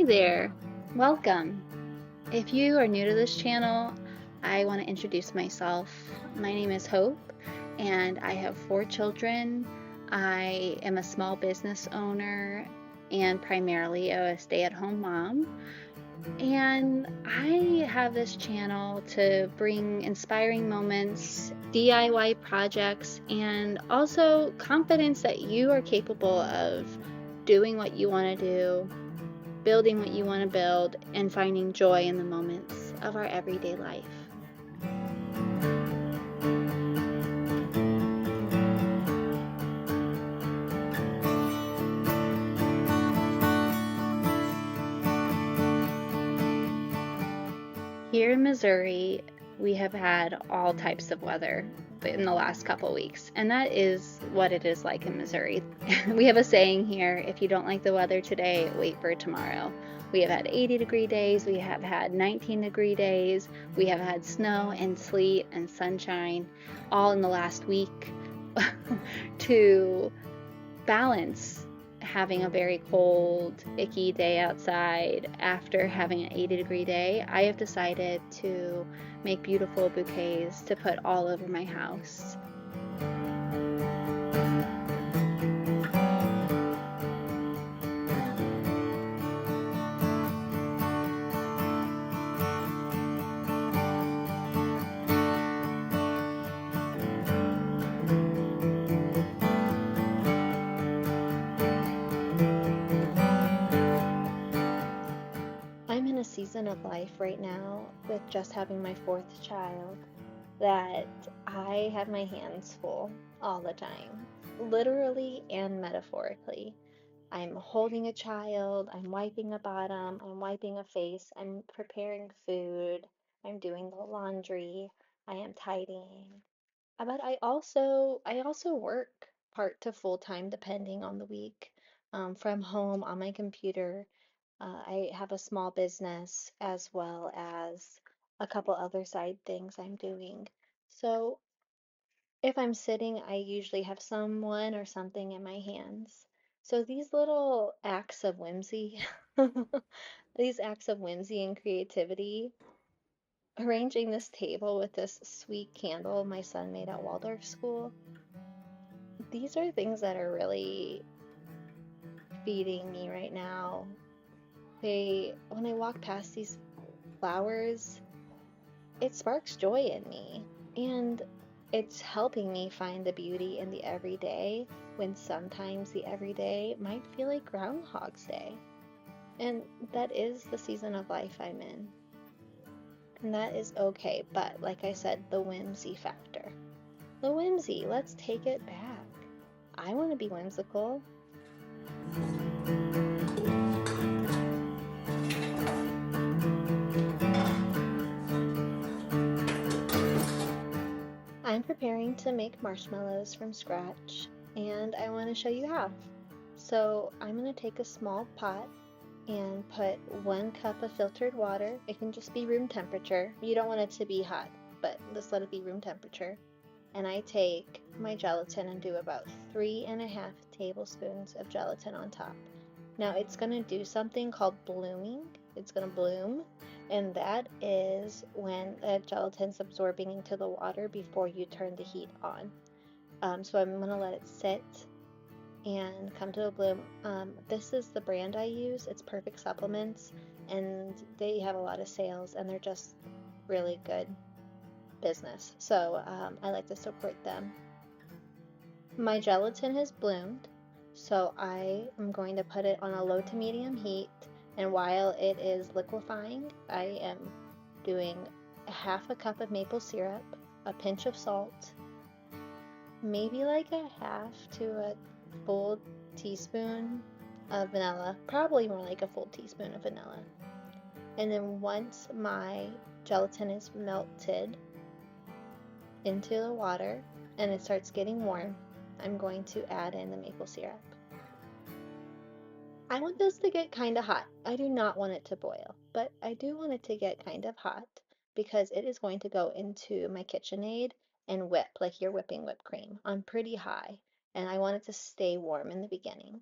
there, welcome. If you are new to this channel, I want to introduce myself. My name is Hope, and I have 4 children. I am a small business owner and primarily a stay-at-home mom. And I have this channel to bring inspiring moments, DIY projects, and also confidence that you are capable of doing what you want to do, building what you want to build, and finding joy in the moments of our everyday life. Here in Missouri, we have had all types of weather in the last couple weeks, and that is what it is like in Missouri. We have a saying here, if you don't like the weather today, wait for tomorrow. We have had 80-degree days, we have had 19-degree days, we have had snow and sleet and sunshine all in the last week to balance having a very cold, icky day outside after having an 80-degree day. I have decided to make beautiful bouquets to put all over my house. I'm in a season of life right now with just having my 4th child that I have my hands full all the time, literally and metaphorically. I'm holding a child, I'm wiping a bottom, I'm wiping a face, I'm preparing food, I'm doing the laundry, I am tidying. But I also work part to full time depending on the week, from home on my computer. I have a small business as well as a couple other side things I'm doing. So if I'm sitting, I usually have someone or something in my hands. So these little acts of whimsy, these acts of whimsy and creativity, arranging this table with this sweet candle my son made at Waldorf school, these are things that are really feeding me right now. When I walk past these flowers, it sparks joy in me. And it's helping me find the beauty in the everyday when sometimes the everyday might feel like Groundhog's Day. And that is the season of life I'm in. And that is okay. But like I said, the whimsy factor. The whimsy, let's take it back. I want to be whimsical. I'm preparing to make marshmallows from scratch, and I want to show you how. So I'm going to take a small pot and put 1 cup of filtered water. It can just be room temperature. You don't want it to be hot, but just let it be room temperature. And I take my gelatin and do about 3.5 tablespoons of gelatin on top. Now it's going to do something called blooming. It's going to bloom, and that is when the gelatin's absorbing into the water before you turn the heat on. So I'm going to let it sit and come to a bloom. This is the brand I use. It's Perfect Supplements, and they have a lot of sales, and they're just really good business. So I like to support them. My gelatin has bloomed, so I am going to put it on a low to medium heat, and while it is liquefying, I am doing 1/2 cup of maple syrup, a pinch of salt, maybe like a 1/2 to a full teaspoon of vanilla, probably more like a full teaspoon of vanilla. And then once my gelatin is melted into the water and it starts getting warm, I'm going to add in the maple syrup. I want this to get kind of hot. I do not want it to boil, but I do want it to get kind of hot because it is going to go into my KitchenAid and whip like you're whipping whipped cream on pretty high, and I want it to stay warm in the beginning.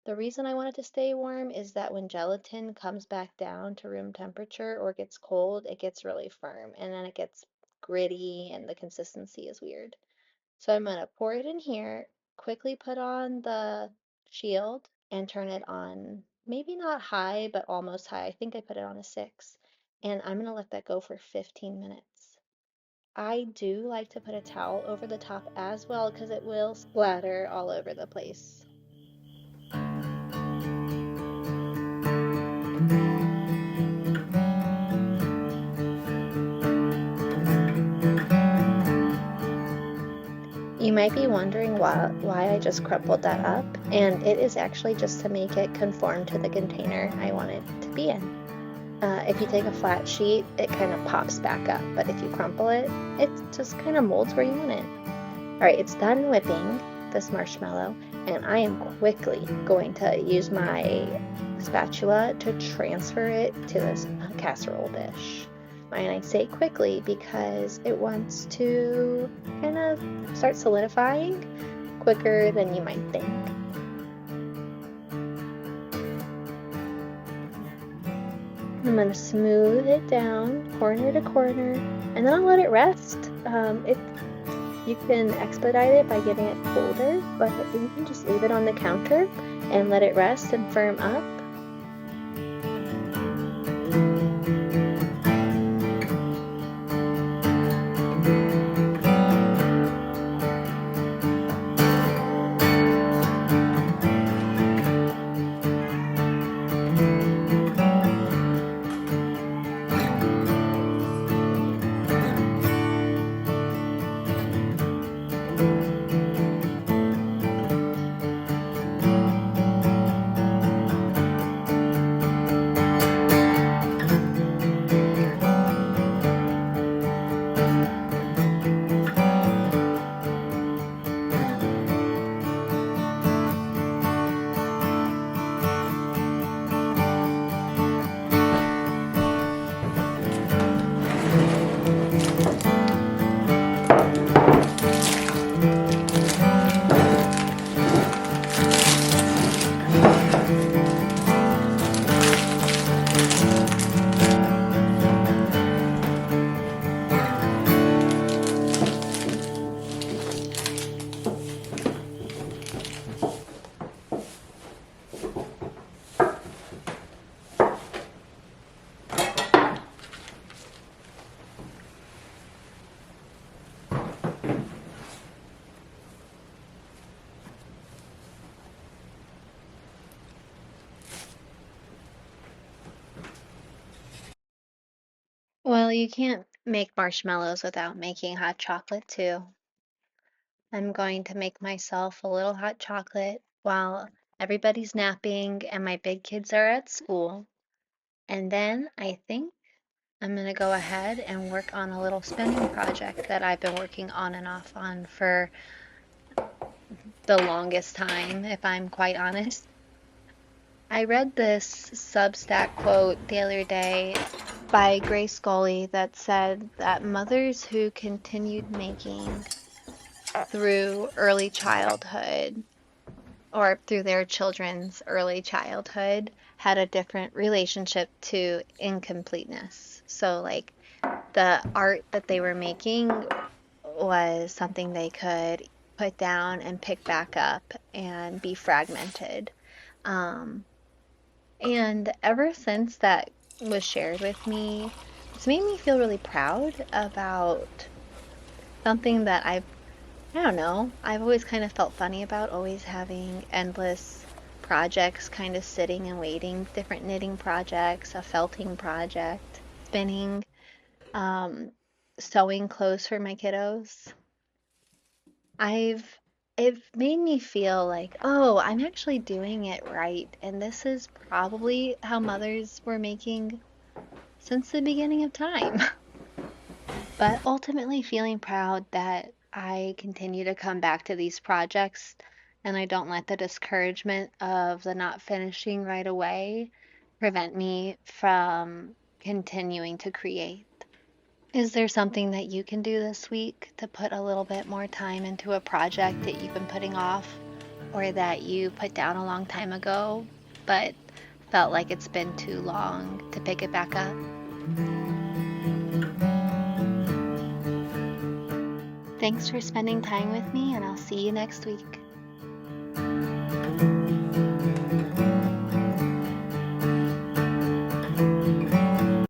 The reason I want it to stay warm is that when gelatin comes back down to room temperature or gets cold, it gets really firm and then it gets gritty and the consistency is weird. So I'm gonna pour it in here, quickly put on the shield and turn it on, maybe not high, but almost high. I think I put it on a 6. And I'm gonna let that go for 15 minutes. I do like to put a towel over the top as well because it will splatter all over the place. You might be wondering why I just crumpled that up, and it is actually just to make it conform to the container I want it to be in. If you take a flat sheet, it kind of pops back up, but if you crumple it, it just kind of molds where you want it. All right, it's done whipping this marshmallow, and I am quickly going to use my spatula to transfer it to this casserole dish. And I say quickly because it wants to kind of start solidifying quicker than you might think. I'm going to smooth it down corner to corner, and then I'll let it rest. You can expedite it by getting it colder, but you can just leave it on the counter and let it rest and firm up. Well, you can't make marshmallows without making hot chocolate too. I'm going to make myself a little hot chocolate while everybody's napping and my big kids are at school. And then I think I'm going to go ahead and work on a little spinning project that I've been working on and off on for the longest time, if I'm quite honest. I read this Substack quote the other day by Grace Scully that said that mothers who continued making through early childhood or through their children's early childhood had a different relationship to incompleteness. So, like, the art that they were making was something they could put down and pick back up and be fragmented. Um, and ever since that was shared with me, it's made me feel really proud about something that I don't know, I've always kind of felt funny about always having endless projects kind of sitting and waiting, different knitting projects, a felting project, spinning, um, sewing clothes for my kiddos. I've It made me feel like, oh, I'm actually doing it right, and this is probably how mothers were making since the beginning of time. But ultimately feeling proud that I continue to come back to these projects and I don't let the discouragement of the not finishing right away prevent me from continuing to create. Is there something that you can do this week to put a little bit more time into a project that you've been putting off? or that you put down a long time ago, but felt like it's been too long to pick it back up. Thanks for spending time with me, and I'll see you next week.